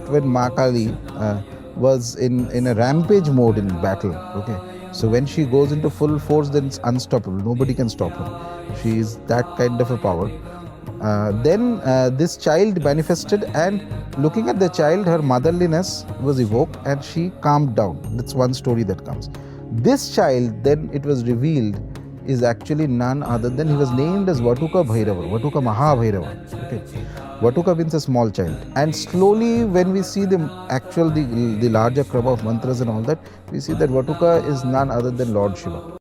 when Ma Kali was in a rampage mode in battle. Okay, so when she goes into full force, then it's unstoppable. Nobody can stop her. She is that kind of a power. Then this child manifested, and looking at the child, her motherliness was evoked and she calmed down. That's one story that comes. This child, then it was revealed, is actually none other than, he was named as Vatuka Bhairava, Vatuka Maha Bhairava. Okay. Vatuka means a small child. And slowly, when we see the actual, the larger krama of mantras and all that, we see that Vatuka is none other than Lord Shiva.